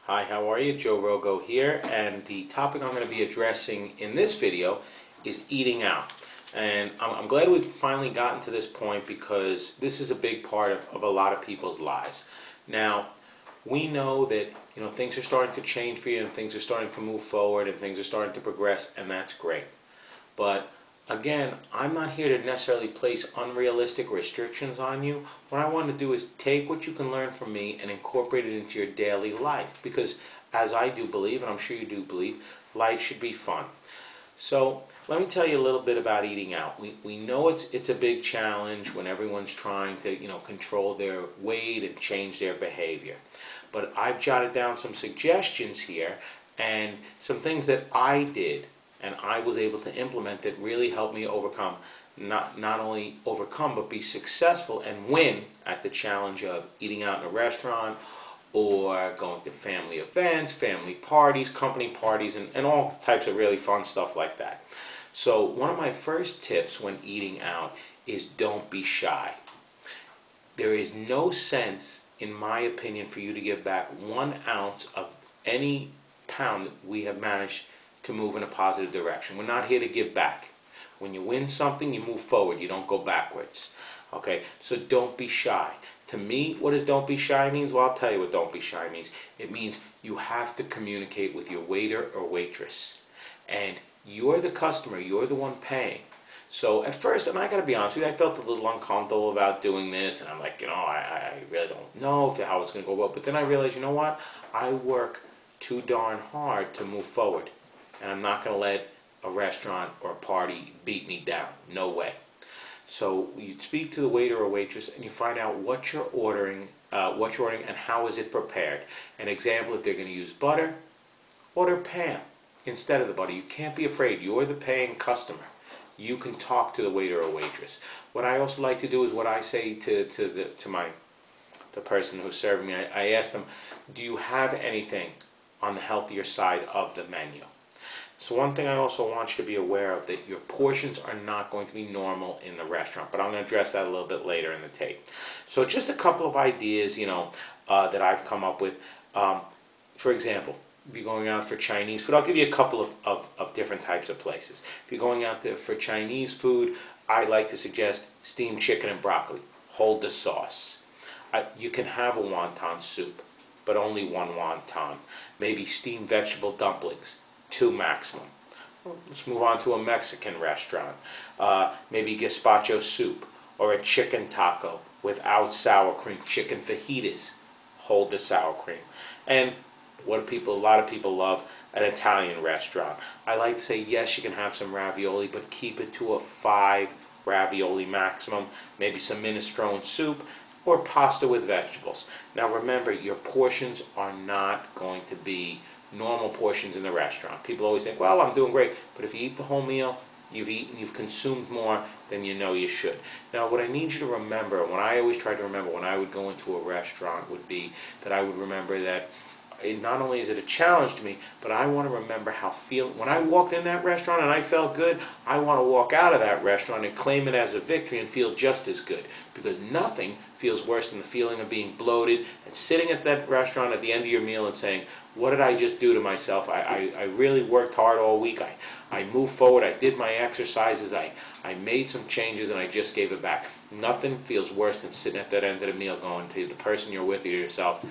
Hi, how are you? Joe Rogo here, and the topic I'm going to be addressing in this video is eating out. And I'm glad we've finally gotten to this point because this is a big part of a lot of people's lives. Now, we know that things are starting to change for you and things are starting to move forward and things are starting to progress, and that's great. But again, I'm not here to necessarily place unrealistic restrictions on you. What I want to do is take what you can learn from me and incorporate it into your daily life. Because as I do believe, and I'm sure you do believe, life should be fun. So let me tell you a little bit about eating out. We know it's a big challenge when everyone's trying to control their weight and change their behavior. But I've jotted down some suggestions here and some things that I did and I was able to implement that really helped me overcome, not only overcome, but be successful and win at the challenge of eating out in a restaurant or going to family events, family parties, company parties, and all types of really fun stuff like that. So one of my first tips when eating out is don't be shy. There is no sense, in my opinion, for you to give back 1 ounce of any pound that we have managed to move in a positive direction. We're not here to give back. When you win something, you move forward. You don't go backwards. Okay, so don't be shy. To me, what does don't be shy means? Well, I'll tell you what don't be shy means. It means you have to communicate with your waiter or waitress. And you're the customer. You're the one paying. So at first, and I got to be honest with you, I felt a little uncomfortable about doing this. And I'm like, I really don't know how it's going to go well. But then I realized, you know what? I work too darn hard to move forward. And I'm not going to let a restaurant or a party beat me down. No way. So you speak to the waiter or waitress and you find out what you're ordering and how is it prepared. An example, if they're going to use butter, order Pam instead of the butter. You can't be afraid. You're the paying customer. You can talk to the waiter or waitress. What I also like to do is what I say to the person who's serving me. I ask them, do you have anything on the healthier side of the menu? So one thing I also want you to be aware of, that your portions are not going to be normal in the restaurant, but I'm going to address that a little bit later in the tape. So just a couple of ideas, that I've come up with. For example, if you're going out for Chinese food, I'll give you a couple of different types of places. If you're going out there for Chinese food, I like to suggest steamed chicken and broccoli. Hold the sauce. You can have a wonton soup, but only one wonton. Maybe steamed vegetable dumplings. 2 maximum. Let's move on to a Mexican restaurant. Maybe gazpacho soup or a chicken taco without sour cream. Chicken fajitas. Hold the sour cream. And a lot of people love an Italian restaurant. I like to say yes, you can have some ravioli, but keep it to a 5 ravioli maximum. Maybe some minestrone soup or pasta with vegetables. Now remember, your portions are not going to be normal portions in the restaurant. People always think, well, I'm doing great, but if you eat the whole meal, you've consumed more than you know you should. Now, what I need you to remember, and what I always try to remember when I would go into a restaurant, would be that I would remember that not only is it a challenge to me, but I want to remember when I walked in that restaurant and I felt good, I want to walk out of that restaurant and claim it as a victory and feel just as good. Because nothing feels worse than the feeling of being bloated and sitting at that restaurant at the end of your meal and saying, what did I just do to myself? I really worked hard all week. I moved forward. I did my exercises. I made some changes and I just gave it back. Nothing feels worse than sitting at that end of the meal going to the person you're with or yourself,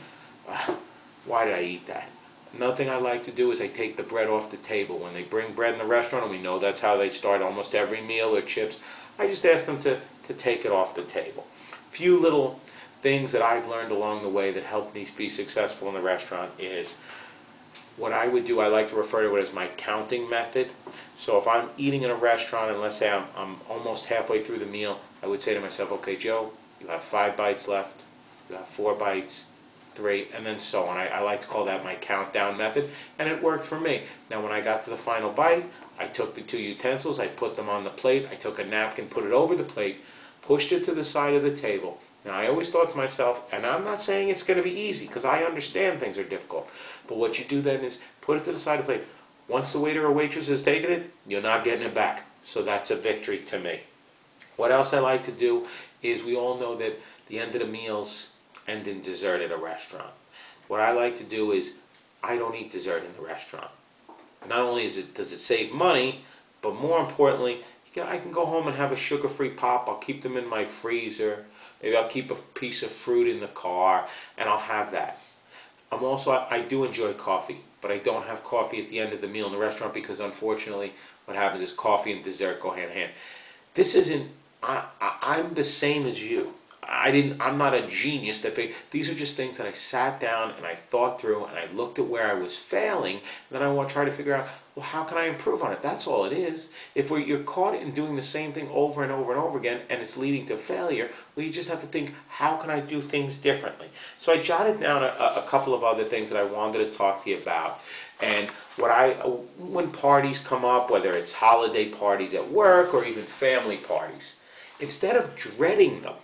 why did I eat that? Another thing I like to do is I take the bread off the table. When they bring bread in the restaurant, and we know that's how they start almost every meal, or chips, I just ask them to take it off the table. A few little things that I've learned along the way that helped me be successful in the restaurant is what I would do. I like to refer to it as my counting method. So if I'm eating in a restaurant and let's say I'm almost halfway through the meal, I would say to myself, okay, Joe, you have 5 bites left, you have 4 bites, 3, and then so on. I like to call that my countdown method, and it worked for me. Now when I got to the final bite, I took the 2 utensils, I put them on the plate, I took a napkin, put it over the plate, pushed it to the side of the table. Now I always thought to myself, and I'm not saying it's going to be easy, because I understand things are difficult, but what you do then is put it to the side of the plate. Once the waiter or waitress has taken it, you're not getting it back. So that's a victory to me. What else I like to do is, we all know that the end of the meals end in dessert at a restaurant. What I like to do is I don't eat dessert in the restaurant. Not only does it save money, but more importantly, I can go home and have a sugar-free pop. I'll keep them in my freezer. Maybe I'll keep a piece of fruit in the car, and I'll have that. I do enjoy coffee, but I don't have coffee at the end of the meal in the restaurant because unfortunately what happens is coffee and dessert go hand in hand. This isn't, I'm the same as you. I'm not a genius. These are just things that I sat down and I thought through and I looked at where I was failing, and then I want to try to figure out, well, how can I improve on it? That's all it is. If you're caught in doing the same thing over and over and over again and it's leading to failure, well, you just have to think, how can I do things differently? So I jotted down a couple of other things that I wanted to talk to you about. And when parties come up, whether it's holiday parties at work or even family parties, instead of dreading them,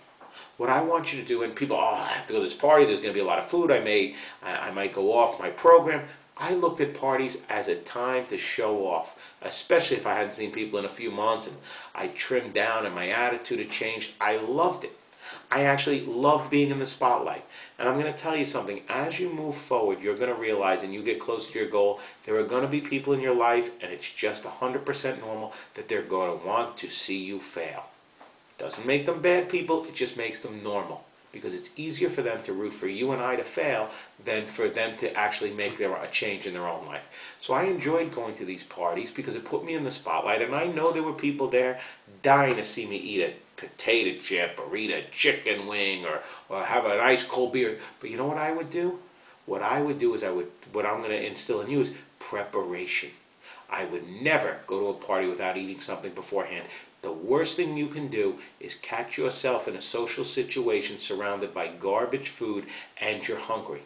what I want you to do, and people, oh, I have to go to this party, there's going to be a lot of food, I might go off my program. I looked at parties as a time to show off, especially if I hadn't seen people in a few months and I trimmed down and my attitude had changed. I loved it. I actually loved being in the spotlight. And I'm going to tell you something, as you move forward, you're going to realize, and you get closer to your goal, there are going to be people in your life, and it's just 100% normal, that they're going to want to see you fail. Doesn't make them bad people, it just makes them normal. Because it's easier for them to root for you and I to fail than for them to actually make a change in their own life. So I enjoyed going to these parties because it put me in the spotlight, and I know there were people there dying to see me eat a potato chip or eat a chicken wing or have an ice cold beer. But you know what I would do? What I would do is what I'm going to instill in you is preparation. I would never go to a party without eating something beforehand. The worst thing you can do is catch yourself in a social situation surrounded by garbage food and you're hungry.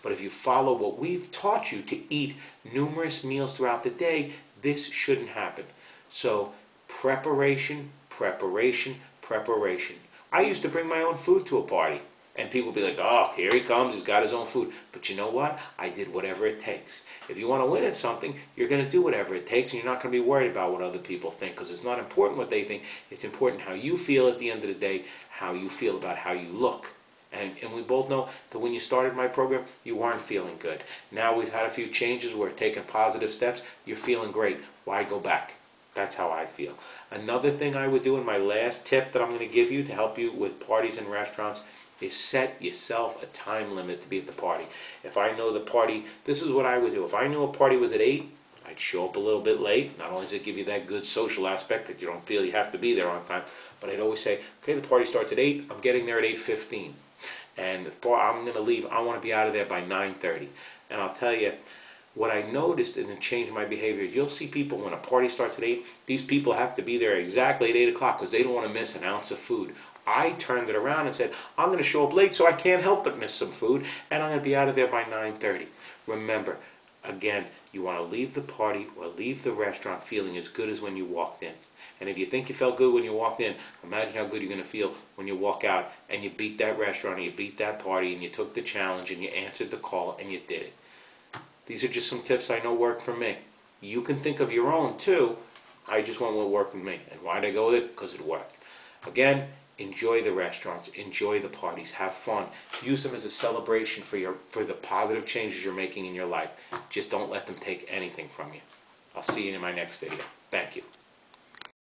But if you follow what we've taught you to eat numerous meals throughout the day, this shouldn't happen. So preparation, preparation, preparation. I used to bring my own food to a party. And people would be like, oh, here he comes, he's got his own food. But you know what? I did whatever it takes. If you want to win at something, you're going to do whatever it takes, and you're not going to be worried about what other people think, because it's not important what they think. It's important how you feel at the end of the day, how you feel about how you look. And we both know that when you started my program, you weren't feeling good. Now we've had a few changes, we're taking positive steps, you're feeling great. Why go back? That's how I feel. Another thing I would do, in my last tip that I'm going to give you to help you with parties and restaurants, is set yourself a time limit to be at the party. If I know the party, this is what I would do. If I knew a party was at 8, I'd show up a little bit late. Not only does it give you that good social aspect that you don't feel you have to be there on time, but I'd always say, okay, the party starts at 8, I'm getting there at 8:15. And I'm going to leave, I want to be out of there by 9:30. And I'll tell you, what I noticed in the change in my behavior is you'll see people, when a party starts at 8, these people have to be there exactly at 8 o'clock because they don't want to miss an ounce of food. I turned it around and said, I'm going to show up late so I can't help but miss some food, and I'm going to be out of there by 9:30. Remember, again, you want to leave the party or leave the restaurant feeling as good as when you walked in. And if you think you felt good when you walked in, imagine how good you're going to feel when you walk out and you beat that restaurant and you beat that party and you took the challenge and you answered the call and you did it. These are just some tips I know work for me. You can think of your own too. I just went with what worked for me. And why did I go with it? Because it worked. Again, enjoy the restaurants, enjoy the parties, have fun. Use them as a celebration for the positive changes you're making in your life. Just don't let them take anything from you. I'll see you in my next video. Thank you.